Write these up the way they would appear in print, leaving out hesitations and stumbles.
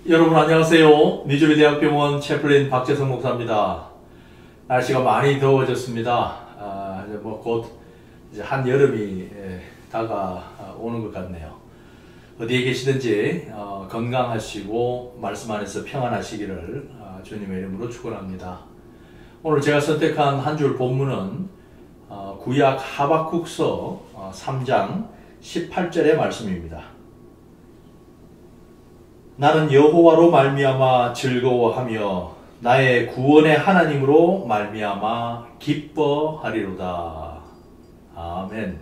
여러분 안녕하세요. 미주리대학병원 채플린 박재성 목사입니다. 날씨가 많이 더워졌습니다. 이제 곧 이제 한여름이 다가오는 것 같네요. 어디에 계시든지 건강하시고 말씀 안에서 평안하시기를 주님의 이름으로 축원합니다. 오늘 제가 선택한 한 줄 본문은 구약 하박국서 3장 18절의 말씀입니다. 나는 여호와로 말미암아 즐거워하며 나의 구원의 하나님으로 말미암아 기뻐하리로다. 아멘.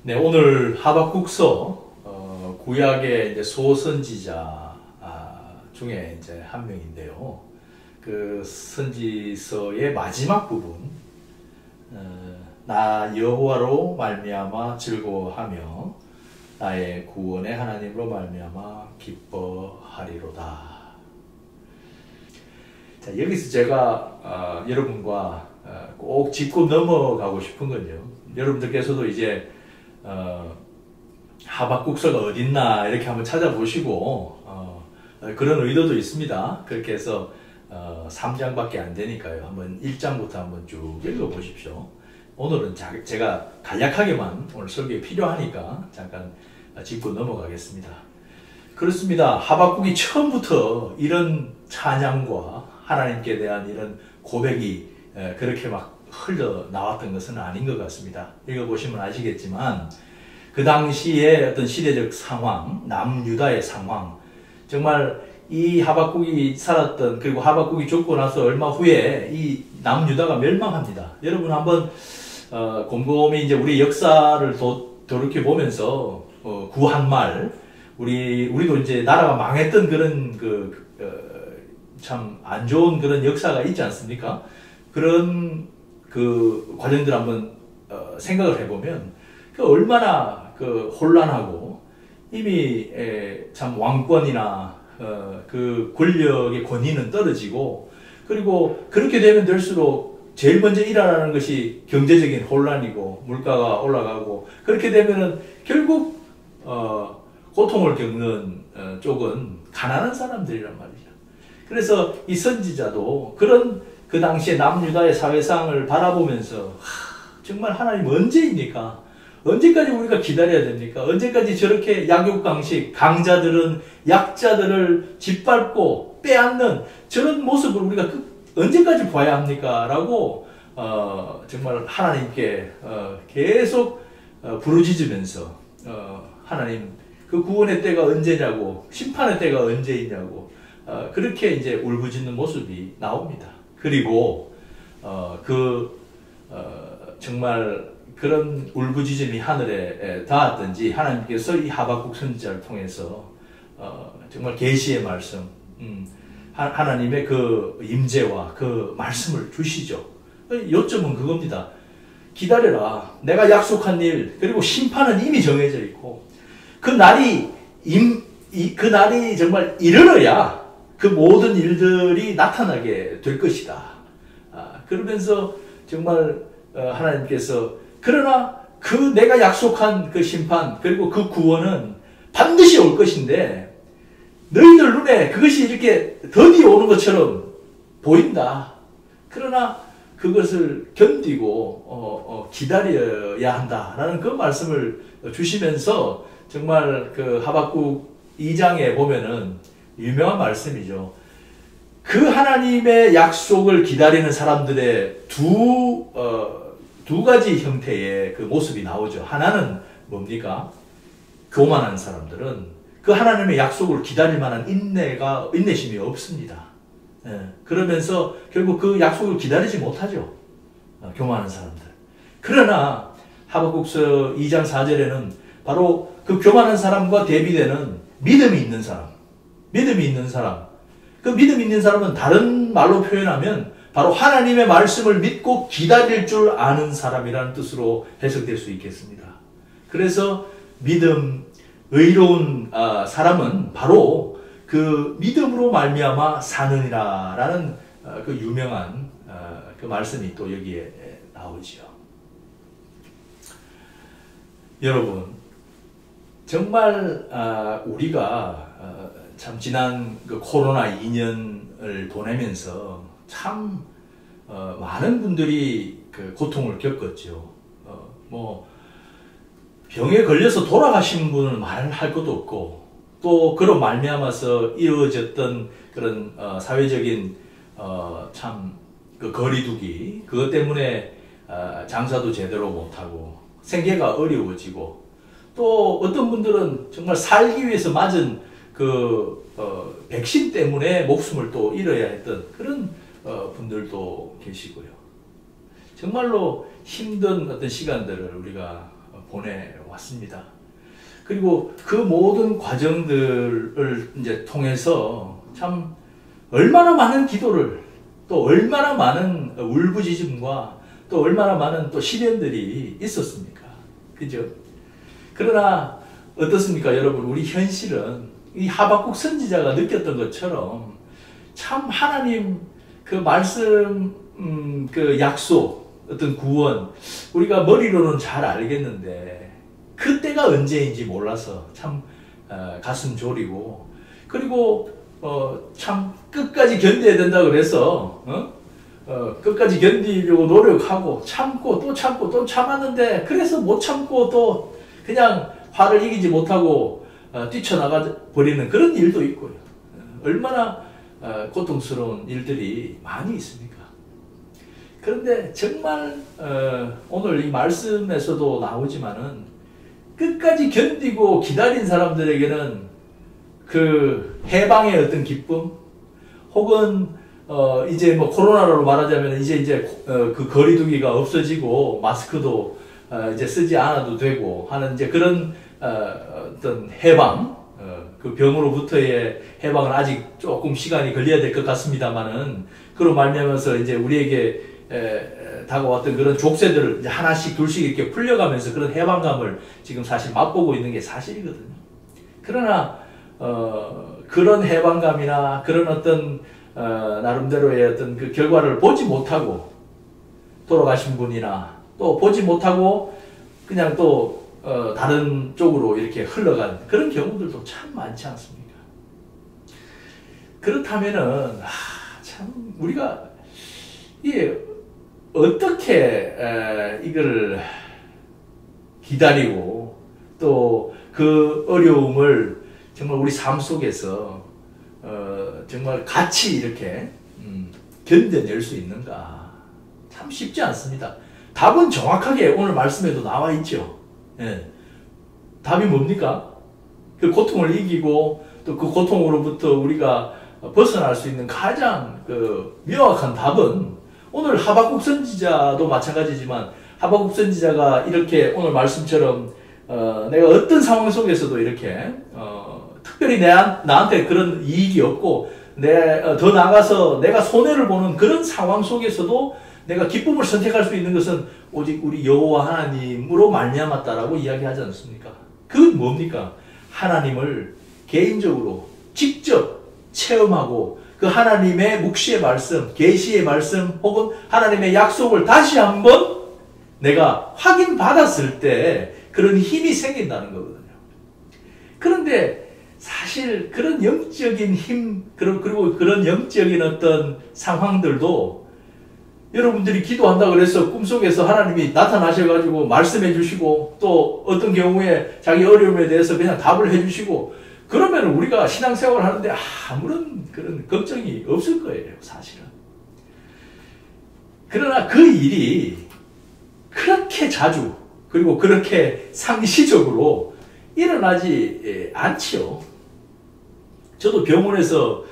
네, 오늘 하박국서 구약의 이제 소선지자 중에 이제 한 명인데요. 그 선지서의 마지막 부분, 나 여호와로 말미암아 즐거워하며 나의 구원의 하나님으로 말미암아 기뻐하리로다. 자, 여기서 제가 여러분과 꼭 짚고 넘어가고 싶은 건요. 여러분들께서도 이제 하박국서가 어딨나 이렇게 한번 찾아보시고 그런 의도도 있습니다. 그렇게 해서 3장밖에 안 되니까요. 한번 1장부터 한번 쭉 읽어보십시오. 오늘은 제가 간략하게만 오늘 설교에 필요하니까 잠깐 짚고 넘어가겠습니다. 그렇습니다. 하박국이 처음부터 이런 찬양과 하나님께 대한 이런 고백이 그렇게 막 흘러나왔던 것은 아닌 것 같습니다. 읽어보시면 아시겠지만 그 당시의 어떤 시대적 상황, 남유다의 상황, 정말 이 하박국이 살았던, 그리고 하박국이 죽고 나서 얼마 후에 이 남유다가 멸망합니다. 여러분 한번 곰곰이 이제 우리 역사를 돌이켜 보면서 구한말, 우리도 이제 나라가 망했던 그런 참 안 좋은 그런 역사가 있지 않습니까? 그런 그 과정들 한번 생각을 해보면 얼마나 혼란하고 이미 참 왕권이나 그 권력의 권위는 떨어지고, 그리고 그렇게 되면 될수록 제일 먼저 일어나는 것이 경제적인 혼란이고 물가가 올라가고, 그렇게 되면은 결국 고통을 겪는 쪽은 가난한 사람들이란 말이죠. 그래서 이 선지자도 그런 그 당시에 남유다의 사회상을 바라보면서 정말 하나님 언제입니까? 언제까지 우리가 기다려야 됩니까? 언제까지 저렇게 약육강식, 강자들은 약자들을 짓밟고 빼앗는 저런 모습을 우리가 언제까지 봐야 합니까? 라고 정말 하나님께 계속 부르짖으면서 하나님 그 구원의 때가 언제냐고, 심판의 때가 언제이냐고 그렇게 이제 울부짖는 모습이 나옵니다. 그리고 정말 그런 울부짖음이 하늘에 닿았든지 하나님께서 이 하박국 선지자를 통해서 정말 계시의 말씀, 하나님의 그 임재와 그 말씀을 주시죠. 요점은 그겁니다. 기다려라. 내가 약속한 일, 그리고 심판은 이미 정해져 있고 그 날이 정말 이르러야 그 모든 일들이 나타나게 될 것이다. 그러면서 정말 하나님께서 그러나 그 내가 약속한 그 심판, 그리고 그 구원은 반드시 올 것인데 너희들 눈에 그것이 이렇게 더디 오는 것처럼 보인다. 그러나 그것을 견디고 기다려야 한다라는 그 말씀을 주시면서 정말 그 하박국 2장에 보면은 유명한 말씀이죠. 그 하나님의 약속을 기다리는 사람들의 두 가지 형태의 그 모습이 나오죠. 하나는 뭡니까? 교만한 사람들은 그 하나님의 약속을 기다릴 만한 인내심이 없습니다. 그러면서 결국 그 약속을 기다리지 못하죠. 교만한 사람들. 그러나 하박국서 2장 4절에는 바로 그 교만한 사람과 대비되는 믿음이 있는 사람. 그 믿음이 있는 사람은 다른 말로 표현하면 바로 하나님의 말씀을 믿고 기다릴 줄 아는 사람이라는 뜻으로 해석될 수 있겠습니다. 그래서 믿음, 의로운 사람은 바로 그 믿음으로 말미암아 사느니라라는 그 유명한 그 말씀이 또 여기에 나오죠. 여러분, 정말 우리가 참 지난 그 코로나 2년을 보내면서 참 많은 분들이 그 고통을 겪었죠. 뭐 병에 걸려서 돌아가신 분은 말할 것도 없고, 또 그로 말미암아서 이루어졌던 그런 사회적인 참 그 거리두기, 그것 때문에 장사도 제대로 못하고 생계가 어려워지고, 또 어떤 분들은 정말 살기 위해서 맞은 그 백신 때문에 목숨을 또 잃어야 했던 그런 분들도 계시고요. 정말로 힘든 어떤 시간들을 우리가 보내왔습니다. 그리고 그 모든 과정들을 이제 통해서 참 얼마나 많은 기도를, 또 얼마나 많은 울부짖음과 또 얼마나 많은 또 시련들이 있었습니까? 그죠? 그러나 어떻습니까, 여러분? 우리 현실은 이 하박국 선지자가 느꼈던 것처럼 참 하나님 그 말씀, 그 약속, 어떤 구원, 우리가 머리로는 잘 알겠는데 그때가 언제인지 몰라서 참 가슴 졸이고, 그리고 참 끝까지 견뎌야 된다 그래서 끝까지 견디려고 노력하고 참고 또 참고 또 참았는데, 그래서 못 참고 또 그냥 화를 이기지 못하고 뛰쳐나가 버리는 그런 일도 있고요. 얼마나 고통스러운 일들이 많이 있습니까? 그런데 정말 오늘 이 말씀에서도 나오지만은 끝까지 견디고 기다린 사람들에게는 그 해방의 어떤 기쁨, 혹은 이제 뭐 코로나로 말하자면 이제 그 거리두기가 없어지고 마스크도 이제 쓰지 않아도 되고 하는 이제 그런 어떤 해방, 그 병으로부터의 해방은 아직 조금 시간이 걸려야 될 것 같습니다만은, 그로 말미암아서 이제 우리에게 다가왔던 그런 족쇄들을 이제 하나씩 둘씩 이렇게 풀려가면서 그런 해방감을 지금 사실 맛보고 있는 게 사실이거든요. 그러나 그런 해방감이나 그런 어떤 나름대로의 어떤 그 결과를 보지 못하고 돌아가신 분이나, 또 보지 못하고 그냥 또 다른 쪽으로 이렇게 흘러간 그런 경우들도 참 많지 않습니까? 그렇다면은 참 우리가 이게 어떻게 이걸 기다리고 또 그 어려움을 정말 우리 삶 속에서 정말 같이 이렇게 견뎌낼 수 있는가? 참 쉽지 않습니다. 답은 정확하게 오늘 말씀에도 나와 있죠. 예. 답이 뭡니까? 그 고통을 이기고 또 그 고통으로부터 우리가 벗어날 수 있는 가장 그 명확한 답은, 오늘 하박국 선지자도 마찬가지지만 하박국 선지자가 이렇게 오늘 말씀처럼 내가 어떤 상황 속에서도 이렇게 특별히 나한테 그런 이익이 없고 더 나아가서 내가 손해를 보는 그런 상황 속에서도 내가 기쁨을 선택할 수 있는 것은 오직 우리 여호와 하나님으로 말미암았다라고 이야기하지 않습니까? 그건 뭡니까? 하나님을 개인적으로 직접 체험하고 그 하나님의 묵시의 말씀, 계시의 말씀, 혹은 하나님의 약속을 다시 한번 내가 확인받았을 때 그런 힘이 생긴다는 거거든요. 그런데 사실 그런 영적인 힘, 그리고 그런 영적인 어떤 상황들도 여러분들이 기도한다고 그래서 꿈속에서 하나님이 나타나셔가지고 말씀해 주시고, 또 어떤 경우에 자기 어려움에 대해서 그냥 답을 해 주시고, 그러면 우리가 신앙생활을 하는데 아무런 그런 걱정이 없을 거예요, 사실은. 그러나 그 일이 그렇게 자주, 그리고 그렇게 상시적으로 일어나지 않지요. 저도 병원에서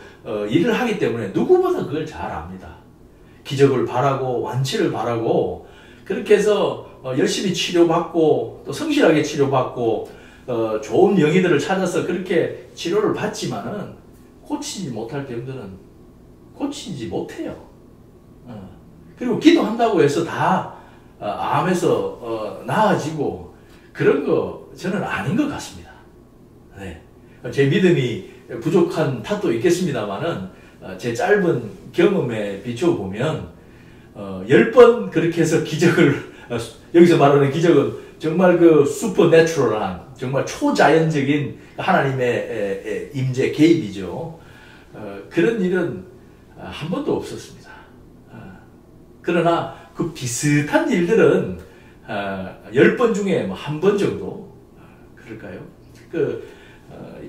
일을 하기 때문에 누구보다 그걸 잘 압니다. 기적을 바라고 완치를 바라고, 그렇게 해서 열심히 치료받고 또 성실하게 치료받고 좋은 영의들을 찾아서 그렇게 치료를 받지만은 고치지 못할 병들은 고치지 못해요. 그리고 기도한다고 해서 다 암에서 나아지고 그런 거 저는 아닌 것 같습니다. 네. 제 믿음이 부족한 탓도 있겠습니다만은 제 짧은 경험에 비춰보면 10번 그렇게 해서 기적을 여기서 말하는 기적은 정말 그 슈퍼내추럴한 정말 초자연적인 하나님의 임재 개입이죠. 그런 일은 한 번도 없었습니다. 그러나 그 비슷한 일들은 10번 중에 뭐 한 번 정도 그럴까요?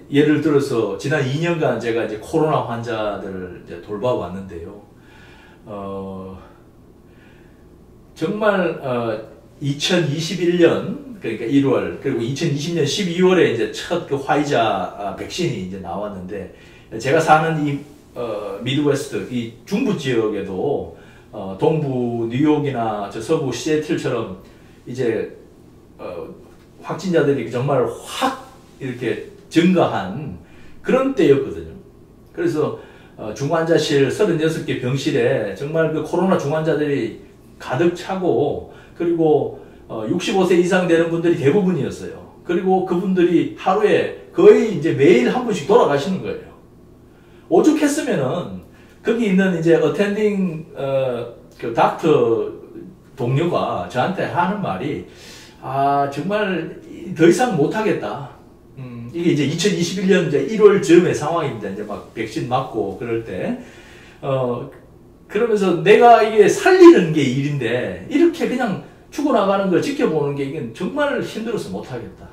예를 들어서 지난 2년간 제가 이제 코로나 환자들을 이제 돌봐왔는데요. 정말 2021년 그러니까 1월 그리고 2020년 12월에 이제 첫 그 화이자 백신이 이제 나왔는데 제가 사는 이 미드웨스트 이 중부 지역에도 동부 뉴욕이나 저 서부 시애틀처럼 이제 확진자들이 정말 확 이렇게 증가한 그런 때였거든요. 그래서 중환자실 36개 병실에 정말 그 코로나 중환자들이 가득 차고 그리고 65세 이상 되는 분들이 대부분이었어요. 그리고 그분들이 하루에 거의 이제 매일 한 분씩 돌아가시는 거예요. 오죽했으면은 거기 있는 이제 어텐딩 그 닥터 동료가 저한테 하는 말이 정말 더 이상 못하겠다. 이게 이제 2021년 이제 1월 즈음의 상황입니다. 이제 막 백신 맞고 그럴 때 그러면서 내가 이게 살리는 게 일인데 이렇게 그냥 죽어나가는 걸 지켜보는 게 이게 정말 힘들어서 못하겠다.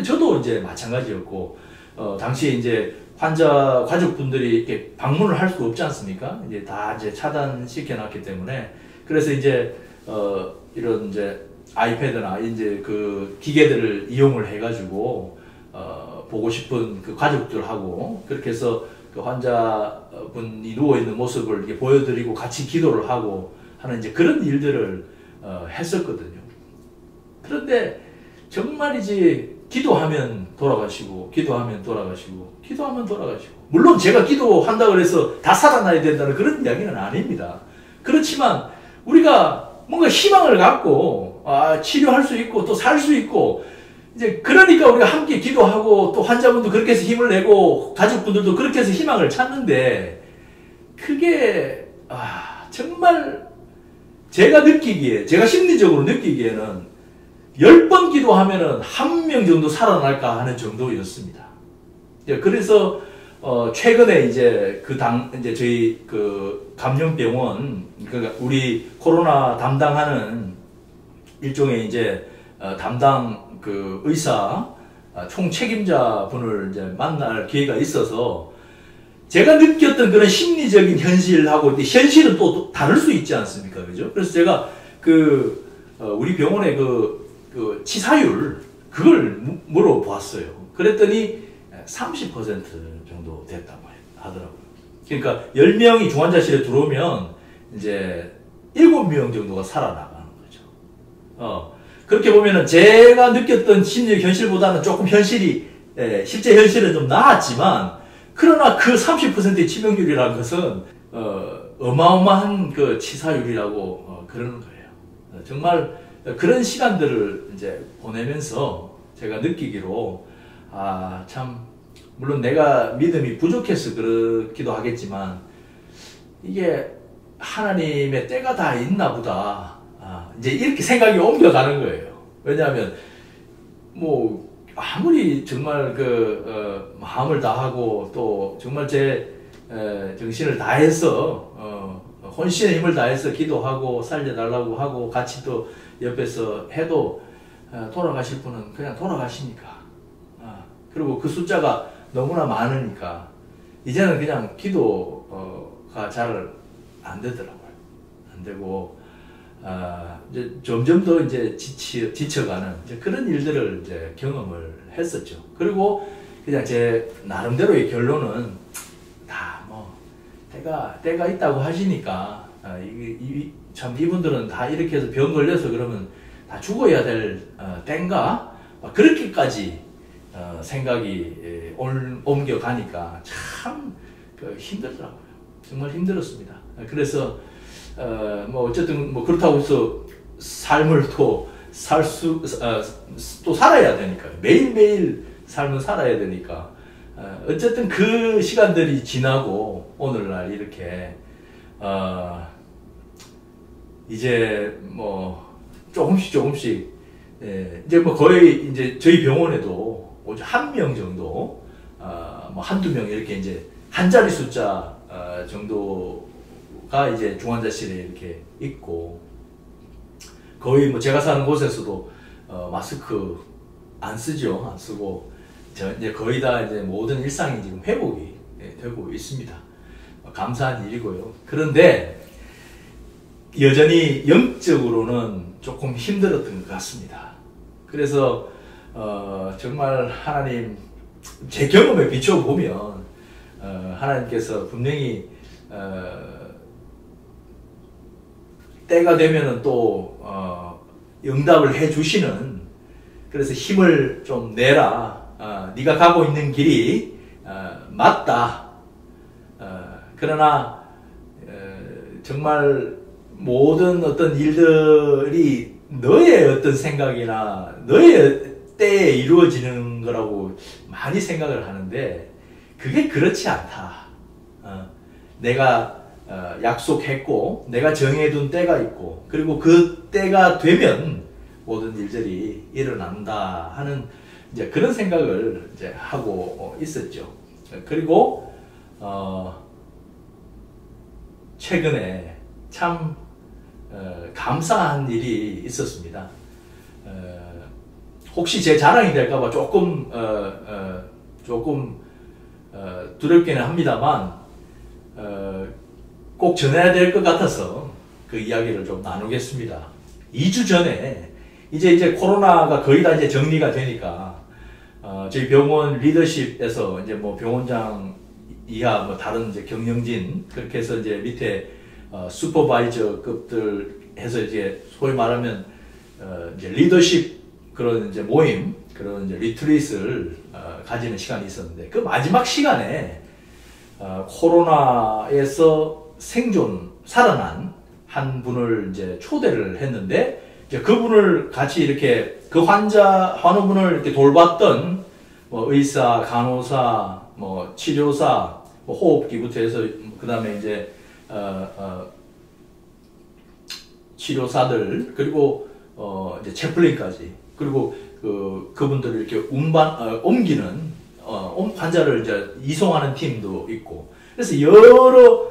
저도 이제 마찬가지였고 당시에 이제 환자 가족분들이 이렇게 방문을 할 수 없지 않습니까? 이제 다 이제 차단시켜놨기 때문에 그래서 이제 이런 이제 아이패드나 이제 그 기계들을 이용을 해가지고 보고 싶은 그 가족들하고 그렇게 해서 그 환자분이 누워있는 모습을 이렇게 보여드리고 같이 기도를 하고 하는 이제 그런 일들을 했었거든요. 그런데 정말이지 기도하면 돌아가시고 기도하면 돌아가시고 기도하면 돌아가시고 물론 제가 기도한다고 해서 다 살아나야 된다는 그런 이야기는 아닙니다. 그렇지만 우리가 뭔가 희망을 갖고 치료할 수 있고 또 살 수 있고 이제 그러니까 우리가 함께 기도하고 또 환자분도 그렇게 해서 힘을 내고 가족분들도 그렇게 해서 희망을 찾는데 그게 정말 제가 느끼기에 제가 심리적으로 느끼기에는 10번 기도하면은 1명 정도 살아날까 하는 정도였습니다. 그래서 최근에 이제 이제 저희 그 감염병원 그러니까 우리 코로나 담당하는 일종의 이제 담당 그 의사 총 책임자 분을 이제 만날 기회가 있어서 제가 느꼈던 그런 심리적인 현실하고 현실은 또 다를 수 있지 않습니까? 그죠? 그래서 제가 우리 병원의 그 치사율 그걸 물어보았어요. 그랬더니 30% 정도 됐다고 하더라고요. 그러니까 10명이 중환자실에 들어오면 이제 7명 정도가 살아나가는 거죠. 그렇게 보면은 제가 느꼈던 심리적 현실보다는 조금 실제 현실은 좀 나았지만 그러나 그 30%의 치명률이라는 것은 어마어마한 그 치사율이라고 그러는 거예요. 정말 그런 시간들을 이제 보내면서 제가 느끼기로 참 물론 내가 믿음이 부족해서 그렇기도 하겠지만 이게 하나님의 때가 다 있나 보다. 이제 이렇게 생각이 옮겨가는 거예요. 왜냐하면 뭐 아무리 정말 마음을 다하고 또 정말 제 정신을 다해서 혼신의 힘을 다해서 기도하고 살려달라고 하고 같이 또 옆에서 해도 돌아가실 분은 그냥 돌아가시니까 그리고 그 숫자가 너무나 많으니까 이제는 그냥 기도가 잘 안 되더라고요. 안 되고 이제 점점 더 이제 지쳐가는 이제 그런 일들을 이제 경험을 했었죠. 그리고 그냥 제 나름대로의 결론은 다 뭐 때가 있다고 하시니까 참 이분들은 다 이렇게 해서 병 걸려서 그러면 다 죽어야 될 때인가 그렇게까지 생각이 옮겨가니까 참 힘들더라고요. 정말 힘들었습니다. 그래서 뭐 어쨌든 뭐 그렇다고 해서 삶을 또 살아야 되니까요. 매일매일 삶을 살아야 되니까 어쨌든 그 시간들이 지나고 오늘날 이렇게 이제 뭐 조금씩 이제 뭐 거의 이제 저희 병원에도 오직 한 명 정도 뭐 한두 명 이렇게 이제 한 자리 숫자 정도가 이제 중환자실에 이렇게 있고, 거의 뭐 제가 사는 곳에서도 마스크 안 쓰죠. 안 쓰고 이제 거의 다 이제 모든 일상이 지금 회복이 되고 있습니다. 감사한 일이고요. 그런데 여전히 영적으로는 조금 힘들었던 것 같습니다. 그래서 정말 하나님, 제 경험에 비춰보면 하나님께서 분명히 때가 되면은 또 응답을 해주시는, 그래서 힘을 좀 내라, 네가 가고 있는 길이 맞다, 그러나 정말 모든 어떤 일들이 너의 어떤 생각이나 너의 때에 이루어지는 거라고 많이 생각을 하는데, 그게 그렇지 않다. 내가 약속했고 내가 정해둔 때가 있고, 그리고 그 때가 되면 모든 일들이 일어난다 하는 이제 그런 생각을 이제 하고 있었죠. 그리고 최근에 참 감사한 일이 있었습니다. 혹시 제 자랑이 될까봐 조금 두렵기는 합니다만 꼭 전해야 될 것 같아서 그 이야기를 좀 나누겠습니다. 2주 전에 이제 코로나가 거의 다 이제 정리가 되니까 저희 병원 리더십에서 이제 뭐 병원장 이하 뭐 다른 이제 경영진, 그렇게 해서 이제 밑에 슈퍼바이저급들 해서 이제 소위 말하면 이제 리더십 그런 이제 모임, 그런 이제 리트릿을 가지는 시간이 있었는데, 그 마지막 시간에 코로나에서 살아난 한 분을 이제 초대를 했는데, 이제 그분을 같이 이렇게 그 환우분을 이렇게 돌봤던 뭐 의사, 간호사, 뭐 치료사, 뭐 호흡기부터 해서 그 다음에 이제 치료사들, 그리고 이제 채플린까지, 그리고 그분들을 이렇게 옮기는 환자를 이제 이송하는 팀도 있고, 그래서 여러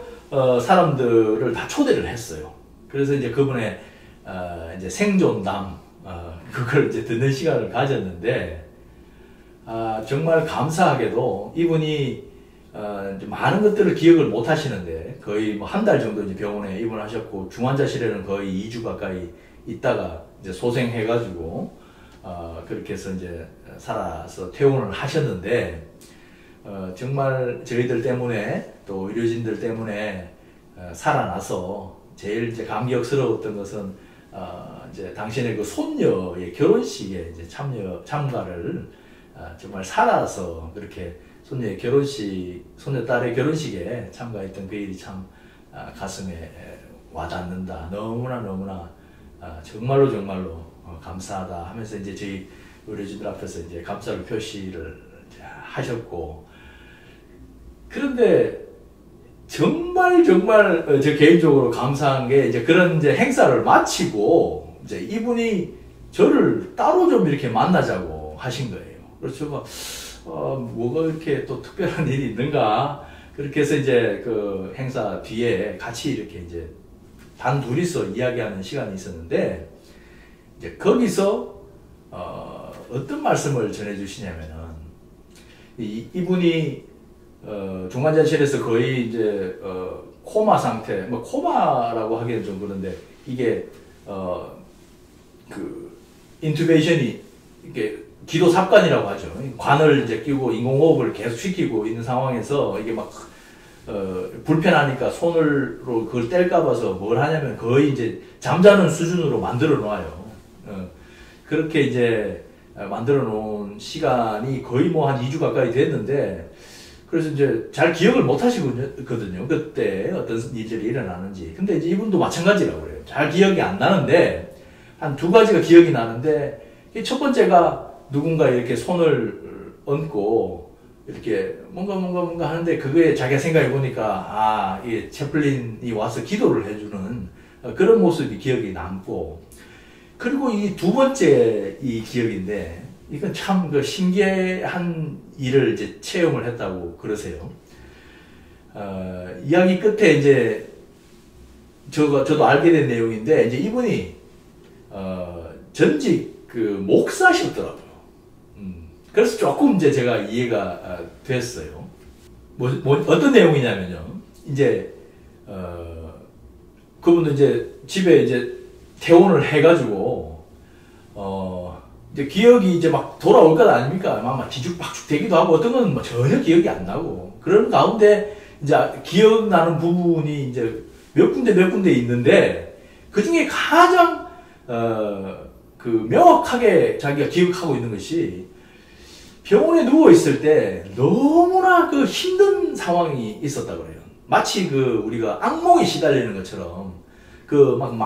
사람들을 다 초대를 했어요. 그래서 이제 그분의 이제 생존담, 그걸 이제 듣는 시간을 가졌는데, 정말 감사하게도 이분이 많은 것들을 기억을 못 하시는데, 거의 뭐 한 달 정도 이제 병원에 입원하셨고, 중환자실에는 거의 2주 가까이 있다가 이제 소생해가지고, 그렇게 해서 이제 살아서 퇴원을 하셨는데, 정말 저희들 때문에 또 의료진들 때문에 살아나서 제일 이제 감격스러웠던 것은 이제 당신의 그 손녀의 결혼식에 이제 참가를 정말 살아서 그렇게 손녀의 결혼식, 손녀 딸의 결혼식에 참가했던 그 일이 참 가슴에 와닿는다. 너무나 정말로 감사하다 하면서 이제 저희 의료진들 앞에서 이제 감사를 표시를 이제 하셨고, 그런데 정말 저 개인적으로 감사한 게, 이제 그런 이제 행사를 마치고 이제 이분이 저를 따로 좀 이렇게 만나자고 하신 거예요. 그래서 뭐가 이렇게 또 특별한 일이 있는가, 그렇게 해서 이제 그 행사 뒤에 같이 이렇게 이제 단 둘이서 이야기하는 시간이 있었는데, 이제 거기서 어떤 말씀을 전해주시냐면은, 이분이 중환자실에서 거의 이제 코마 상태, 뭐 코마라고 하기는 좀 그런데, 이게 그 인투베이션이 이게 기도 삽관이라고 하죠. 관을 이제 끼고 인공호흡을 계속 시키고 있는 상황에서 이게 막 불편하니까 손으로 그걸 뗄까 봐서 뭘 하냐면 거의 이제 잠자는 수준으로 만들어 놔요. 그렇게 이제 만들어 놓은 시간이 거의 뭐 한 2주 가까이 됐는데, 그래서 이제 잘 기억을 못 하시거든요. 그때 어떤 일들이 일어나는지. 근데 이제 이분도 마찬가지라고 그래요. 잘 기억이 안 나는데, 한 두 가지가 기억이 나는데, 첫 번째가 누군가 이렇게 손을 얹고 이렇게 뭔가 하는데 그거에 자기가 생각해 보니까 이 채플린이 와서 기도를 해주는 그런 모습이 기억이 남고, 그리고 이 두 번째 이 기억인데 이건 참 그 신기한 일을 이제 체험을 했다고 그러세요. 이야기 끝에 이제 저도 알게 된 내용인데, 이제 이분이 전직 그 목사셨더라고요. 그래서 조금 이제 제가 이해가 됐어요. 어떤 내용이냐면요. 이제 그분은 이제 집에 이제 퇴원을 해가지고 이제 기억이 이제 막 돌아올 것 아닙니까? 막 뒤죽박죽 되기도 하고, 어떤 건 뭐 전혀 기억이 안 나고, 그런 가운데 이제 기억나는 부분이 이제 몇 군데 있는데, 그 중에 가장 그 명확하게 자기가 기억하고 있는 것이, 병원에 누워 있을 때 너무나 그 힘든 상황이 있었다고 그래요. 마치 그 우리가 악몽에 시달리는 것처럼 그 막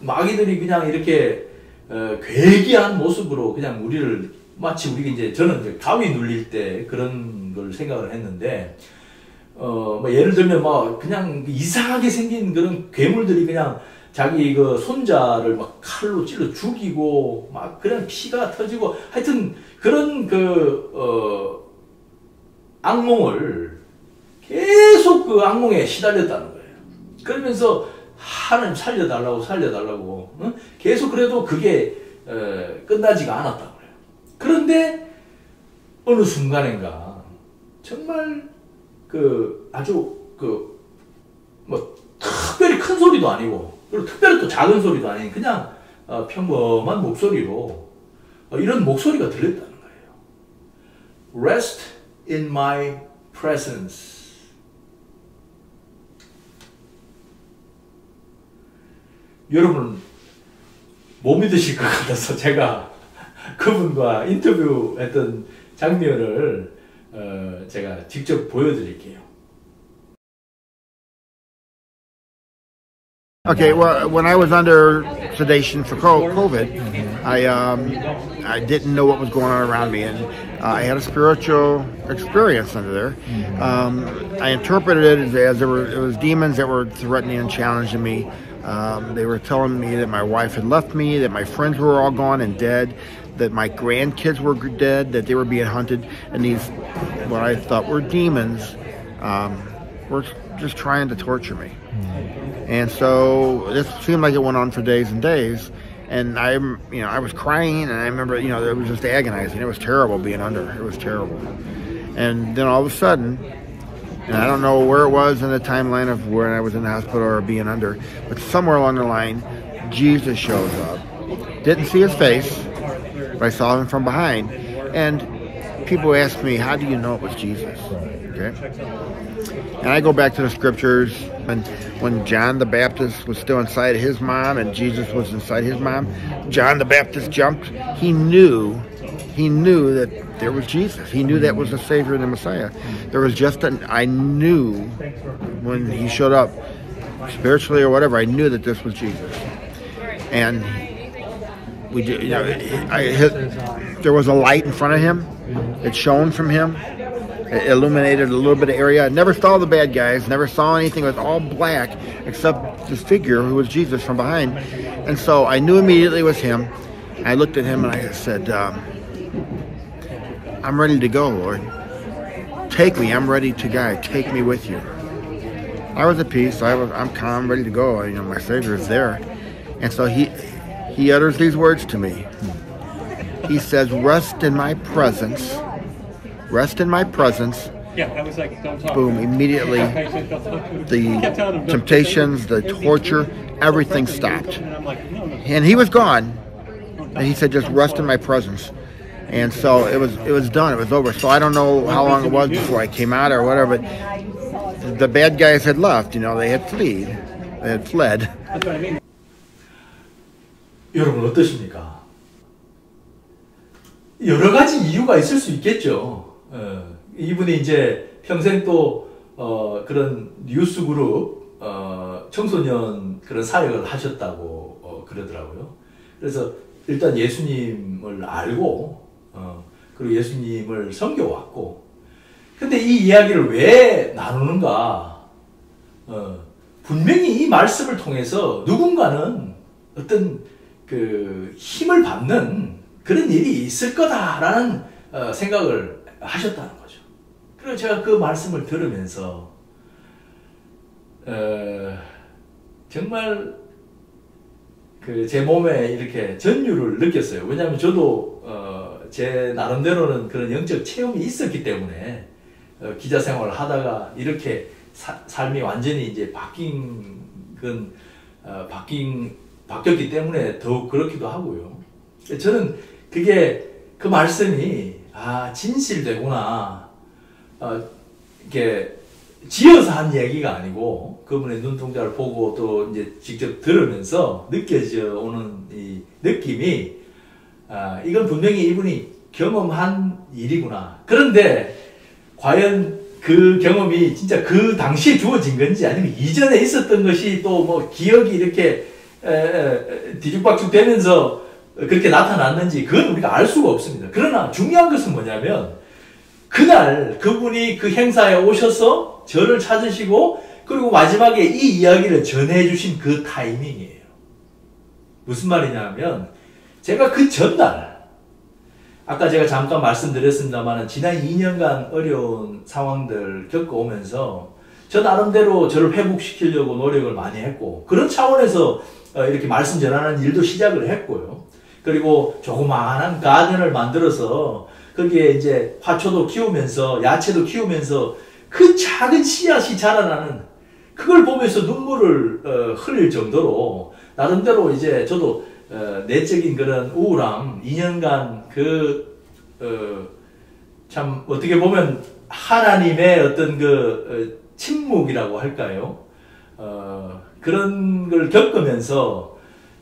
마귀들이 그냥 이렇게 괴기한 모습으로 그냥 우리를, 마치 우리가 이제, 저는 이제 가위 눌릴 때 그런 걸 생각을 했는데, 뭐 예를 들면 막 그냥 이상하게 생긴 그런 괴물들이 그냥 자기 그 손자를 막 칼로 찔러 죽이고, 막 그냥 피가 터지고, 하여튼 그런 악몽을 계속 그 악몽에 시달렸다는 거예요. 그러면서 하나님 살려달라고, 응? 계속 그래도 그게 끝나지가 않았다고 그래요. 그런데 어느 순간인가 정말 그 아주 그 뭐 특별히 큰 소리도 아니고, 그리고 특별히 또 작은 소리도 아닌 그냥 평범한 목소리로 이런 목소리가 들렸다는 거예요. Rest in my presence. 여러분 못 믿으실 것 같아서 제가 그분과 인터뷰했던 장면을 제가 직접 보여드릴게요. Okay, well, when I was under sedation for COVID, I didn't know what was going on around me, and I had a spiritual experience under there. I interpreted it as it was demons that were threatening and challenging me. They were telling me that my wife had left me, that my friends were all gone and dead, that my grandkids were dead, that they were being hunted, and these, what I thought were demons, were just trying to torture me. And so this seemed like it went on for days and days. And I was crying, and I remember, it was just agonizing. It was terrible being under. It was terrible. And then all of a sudden, and I don't know where it was in the timeline of where I was in the hospital or being under, but somewhere along the line, Jesus shows up. Didn't see his face, but I saw him from behind. And people ask me, how do you know it was Jesus? Okay. And I go back to the scriptures, and when John the Baptist was still inside his mom and Jesus was inside his mom, John the Baptist jumped. He knew that there was Jesus. He knew that was the Savior and the Messiah. There was I knew when he showed up, spiritually or whatever, I knew that this was Jesus. And we did, there was a light in front of him. It shone from him. It illuminated a little bit of area. I never saw the bad guys, never saw anything. It was all black except this figure who was Jesus from behind. And so I knew immediately it was him. I looked at him and I said, I'm ready to go, Lord. Take me. I'm ready to go. Take me with you. I was at peace. I'm calm, ready to go. My Savior is there. And so he utters these words to me. He says, rest in my presence. Rest in my presence. Yeah, I was like, don't talk. Boom, immediately the temptations, the torture, everything stopped. And he was gone. And he said, just rest in my presence. And so it was done. It was over. So I don't know how long it was before I came out or whatever, but the bad guys had left. They had fled. They had fled. That's what I mean. 여러분 어떠십니까? 여러 가지 이유가 있을 수 있겠죠. 이분이 이제 평생 또 그런 뉴스 그룹 청소년 그런 사역을 하셨다고 그러더라고요. 그래서 일단 예수님을 알고 그리고 예수님을 섬겨왔고, 근데 이 이야기를 왜 나누는가? 분명히 이 말씀을 통해서 누군가는 어떤 그 힘을 받는 그런 일이 있을 거다라는 생각을 하셨다는 거죠. 그래서 제가 그 말씀을 들으면서 정말 그 제 몸에 이렇게 전율을 느꼈어요. 왜냐하면 저도 제 나름대로는 그런 영적 체험이 있었기 때문에 기자 생활을 하다가 이렇게 삶이 완전히 이제 바뀌었기 때문에 더욱 그렇기도 하고요. 저는 그 말씀이 진실되구나. 이렇게 지어서 한 얘기가 아니고 그분의 눈동자를 보고 또 이제 직접 들으면서 느껴져 오는 이 느낌이 이건 분명히 이분이 경험한 일이구나. 그런데 과연 그 경험이 진짜 그 당시에 주어진 건지 아니면 이전에 있었던 것이 또 뭐 기억이 이렇게 뒤죽박죽 되면서 그렇게 나타났는지 그건 우리가 알 수가 없습니다. 그러나 중요한 것은 뭐냐면 그날 그분이 그 행사에 오셔서 저를 찾으시고 그리고 마지막에 이 이야기를 전해주신 그 타이밍이에요. 무슨 말이냐면 제가 그 전날 아까 제가 잠깐 말씀드렸습니다만 지난 2년간 어려운 상황들 겪어오면서 저 나름대로 저를 회복시키려고 노력을 많이 했고 그런 차원에서 이렇게 말씀 전하는 일도 시작을 했고요. 그리고 조그마한 가든을 만들어서 거기에 이제 화초도 키우면서 야채도 키우면서 그 작은 씨앗이 자라나는 그걸 보면서 눈물을 흘릴 정도로 나름대로 이제 저도 내적인 그런 우울함 2년간 참 어떻게 보면 하나님의 어떤 침묵이라고 할까요? 그런 걸 겪으면서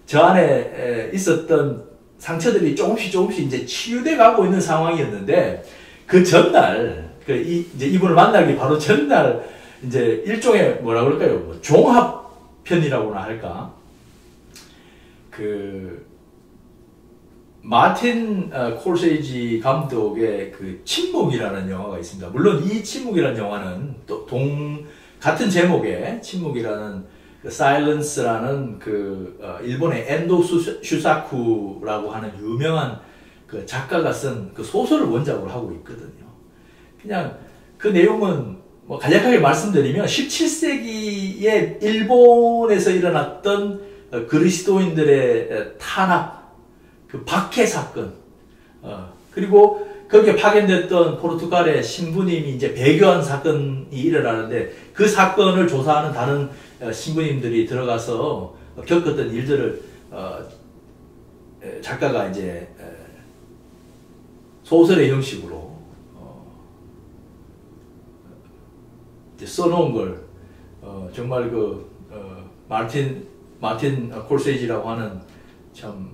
저 안에 있었던 상처들이 조금씩 이제 치유돼 가고 있는 상황이었는데 그 전날 이제 이분을 만나기 바로 전날 이제 일종의 뭐라 그럴까요? 뭐 종합편이라고나 할까? 마틴 콜세이지 감독의 침묵이라는 영화가 있습니다. 물론 이 침묵이라는 영화는 또 같은 제목의 침묵이라는 사일런스라는 일본의 엔도 슈사쿠라고 하는 유명한 작가가 쓴 소설을 원작으로 하고 있거든요. 그냥 그 내용은 뭐 간략하게 말씀드리면 17세기에 일본에서 일어났던 그리스도인들의 탄압, 박해 사건, 그리고 거기에 파견됐던 포르투갈의 신부님이 이제 배교한 사건이 일어나는데 그 사건을 조사하는 다른 신부님들이 들어가서 겪었던 일들을 작가가 이제 소설의 형식으로 이제 써놓은 걸 정말 마틴 콜세이지라고 하는 참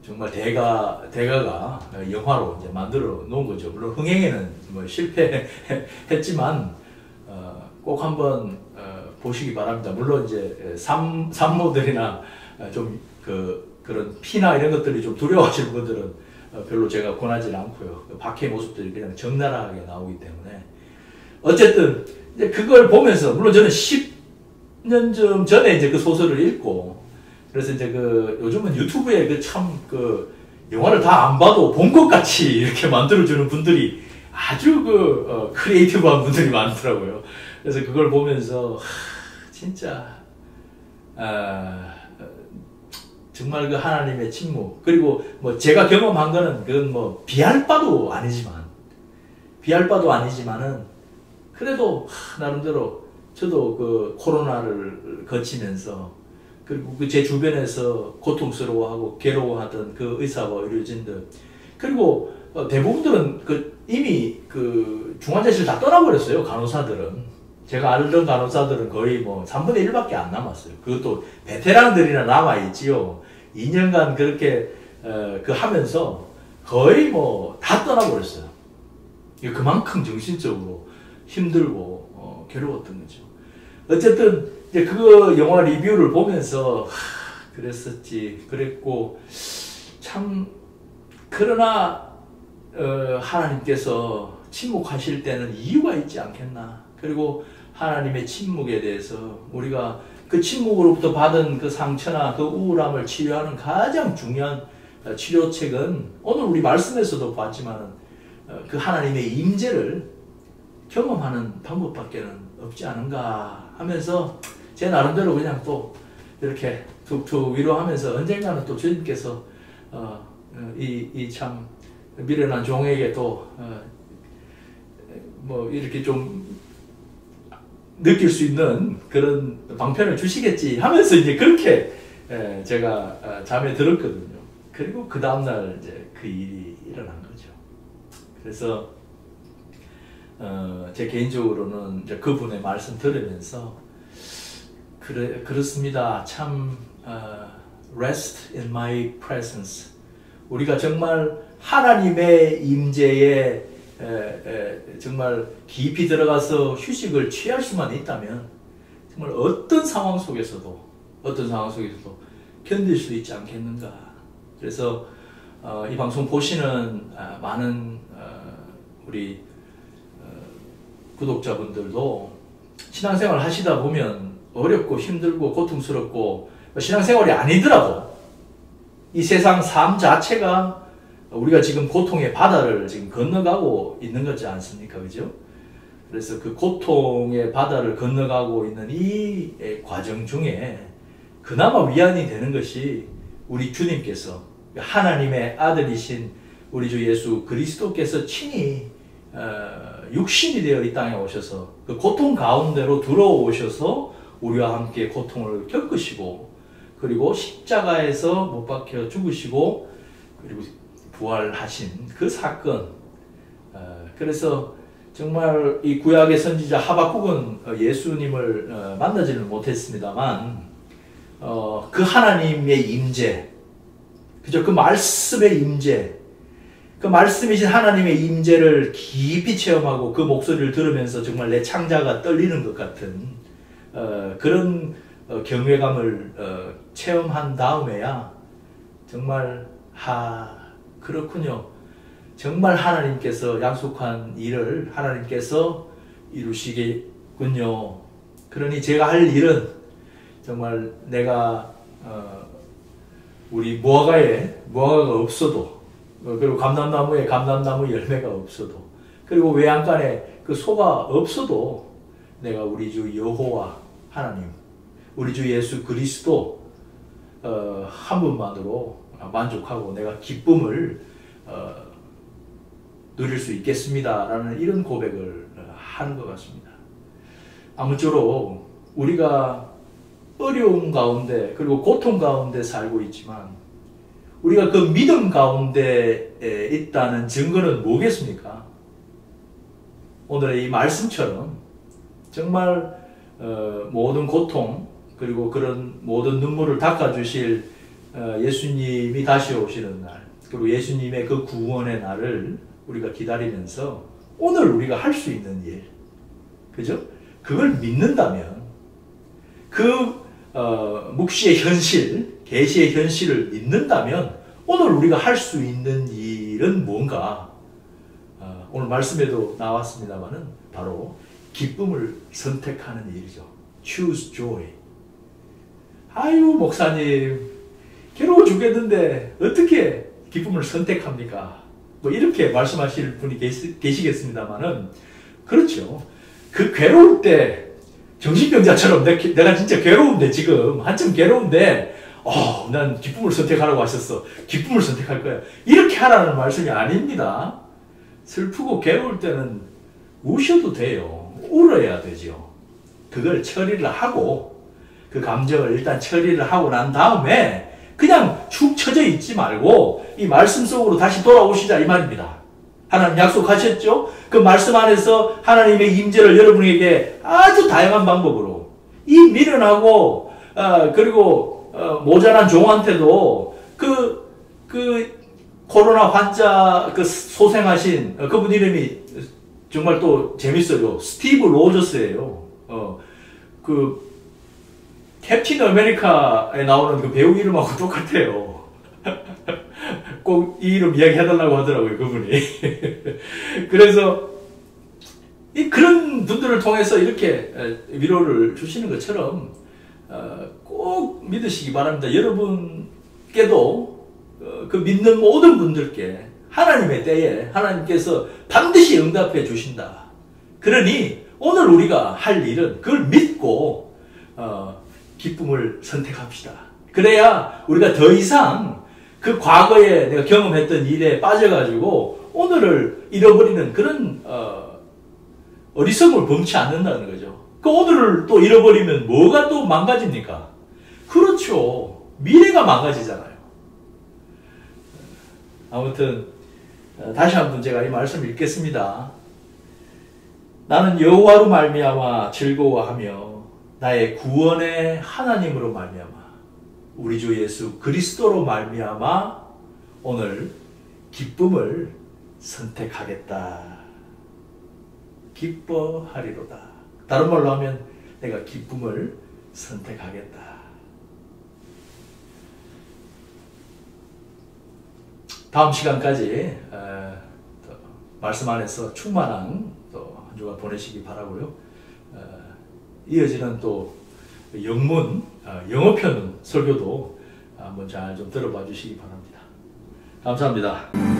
정말 대가가 영화로 이제 만들어 놓은 거죠. 물론 흥행에는 뭐 실패했지만 꼭 한번 보시기 바랍니다. 물론 이제 산모들이나 좀 그런 피나 이런 것들이 좀 두려워하시는 분들은 별로 제가 권하지 않고요. 박해의 모습들이 그냥 적나라하게 나오기 때문에 어쨌든 이제 그걸 보면서 물론 저는 10년 좀 전에 이제 그 소설을 읽고 그래서 이제 요즘은 유튜브에 영화를 다 안 봐도 본 것 같이 이렇게 만들어주는 분들이 아주 크리에이티브한 분들이 많더라고요. 그래서 그걸 보면서 진짜 정말 하나님의 침묵 그리고 뭐 제가 경험한 거는 그건 뭐 비할 바도 아니지만은 그래도 나름대로 저도 코로나를 거치면서 그리고 제 주변에서 고통스러워하고 괴로워하던 의사와 의료진들 그리고 대부분들은 이미 중환자실 다 떠나버렸어요. 간호사들은 제가 알던 간호사들은 거의 뭐 3분의 1밖에 안 남았어요. 그것도 베테랑들이나 남아있지요. 2년간 그렇게 하면서 거의 뭐 다 떠나버렸어요. 그만큼 정신적으로 힘들고 괴로웠던 거죠. 어쨌든 이제 영화 리뷰를 보면서 그랬고 참 그러나 하나님께서 침묵하실 때는 이유가 있지 않겠나. 그리고 하나님의 침묵에 대해서 우리가 그 침묵으로부터 받은 그 상처나 그 우울함을 치료하는 가장 중요한 치료책은 오늘 우리 말씀에서도 봤지만 그 하나님의 임재를 경험하는 방법밖에는 없지 않은가 하면서 제 나름대로 그냥 또 이렇게 툭툭 위로하면서 언젠가는 또 주님께서 이 참 미련한 종에게 또 뭐 이렇게 좀 느낄 수 있는 그런 방편을 주시겠지 하면서 이제 그렇게 제가 잠에 들었거든요. 그리고 그 다음날 이제 그 일이 일어난 거죠. 그래서 제 개인적으로는 이제 그분의 말씀 들으면서 그렇습니다. 참 rest in my presence. 우리가 정말 하나님의 임재에 정말 깊이 들어가서 휴식을 취할 수만 있다면 정말 어떤 상황 속에서도 견딜 수 있지 않겠는가. 그래서 이 방송 보시는 많은 우리 구독자분들도 신앙생활 하시다 보면 어렵고 힘들고 고통스럽고 신앙생활이 아니더라도 이 세상 삶 자체가 우리가 지금 고통의 바다를 지금 건너가고 있는 거지 않습니까? 그죠? 그래서 그 고통의 바다를 건너가고 있는 이 과정 중에 그나마 위안이 되는 것이 우리 주님께서 하나님의 아들이신 우리 주 예수 그리스도께서 친히 육신이 되어 이 땅에 오셔서 그 고통 가운데로 들어오셔서 우리와 함께 고통을 겪으시고 그리고 십자가에서 못 박혀 죽으시고 그리고 부활하신 그 사건. 그래서 정말 이 구약의 선지자 하박국은 예수님을 만나지는 못했습니다만 그 하나님의 임재, 그죠? 그 말씀의 임재, 그 말씀이신 하나님의 임재를 깊이 체험하고 그 목소리를 들으면서 정말 내 창자가 떨리는 것 같은 그런 경외감을 체험한 다음에야 정말 그렇군요. 정말 하나님께서 약속한 일을 하나님께서 이루시겠군요. 그러니 제가 할 일은 정말 내가 우리 무화과가 없어도 그리고 감람나무에 감람나무 열매가 없어도 그리고 외양간에 그 소가 없어도 내가 우리 주 여호와 하나님 우리 주 예수 그리스도 한 분만으로 만족하고 내가 기쁨을 누릴 수 있겠습니다 라는 이런 고백을 하는 것 같습니다. 아무쪼록 우리가 어려움 가운데 그리고 고통 가운데 살고 있지만 우리가 그 믿음 가운데 있다는 증거는 뭐겠습니까? 오늘의 이 말씀처럼 정말 모든 고통 그리고 그런 모든 눈물을 닦아주실 예수님이 다시 오시는 날 그리고 예수님의 그 구원의 날을 우리가 기다리면서 오늘 우리가 할 수 있는 일, 그죠? 그걸 믿는다면 그 묵시의 현실, 계시의 현실을 믿는다면 오늘 우리가 할 수 있는 일은 뭔가 오늘 말씀에도 나왔습니다만은 바로 기쁨을 선택하는 일이죠. Choose joy. 아유 목사님 괴로워 죽겠는데 어떻게 기쁨을 선택합니까? 뭐 이렇게 말씀하실 분이 계시겠습니다만은 그렇죠. 그 괴로울 때 정신병자처럼 내가 진짜 괴로운데 지금 한참 괴로운데 난 기쁨을 선택하라고 하셨어. 기쁨을 선택할 거야. 이렇게 하라는 말씀이 아닙니다. 슬프고 괴로울 때는 우셔도 돼요. 울어야 되죠. 그걸 처리를 하고 그 감정을 일단 처리를 하고 난 다음에 그냥 축 처져 있지 말고 이 말씀 속으로 다시 돌아오시자 이 말입니다. 하나님 약속하셨죠? 그 말씀 안에서 하나님의 임재를 여러분에게 아주 다양한 방법으로 이 미련하고 그리고 모자란 종한테도 그 코로나 환자 그 소생하신 그분 이름이 정말 또 재밌어요. 스티브 로저스예요. 그 캡틴 아메리카에 나오는 그 배우 이름하고 똑같아요. 꼭 이 이름 이야기 해달라고 하더라고요, 그분이. 그래서 그런 분들을 통해서 이렇게 위로를 주시는 것처럼 꼭 믿으시기 바랍니다. 여러분께도 그 믿는 모든 분들께 하나님의 때에 하나님께서 반드시 응답해 주신다. 그러니 오늘 우리가 할 일은 그걸 믿고 기쁨을 선택합시다. 그래야 우리가 더 이상 그 과거에 내가 경험했던 일에 빠져가지고 오늘을 잃어버리는 그런 어리석음을 범치 않는다는 거죠. 그 오늘을 또 잃어버리면 뭐가 또 망가집니까? 그렇죠. 미래가 망가지잖아요. 아무튼 다시 한번 제가 이 말씀 읽겠습니다. 나는 여호와로 말미암아 즐거워하며 나의 구원의 하나님으로 말미암아 우리 주 예수 그리스도로 말미암아 오늘 기쁨을 선택하겠다. 기뻐하리로다. 다른 말로 하면 내가 기쁨을 선택하겠다. 다음 시간까지 말씀 안에서 충만한 또 한 주간 보내시기 바라고요. 이어지는 또 영문, 영어편 설교도 한번 잘 좀 들어봐 주시기 바랍니다. 감사합니다.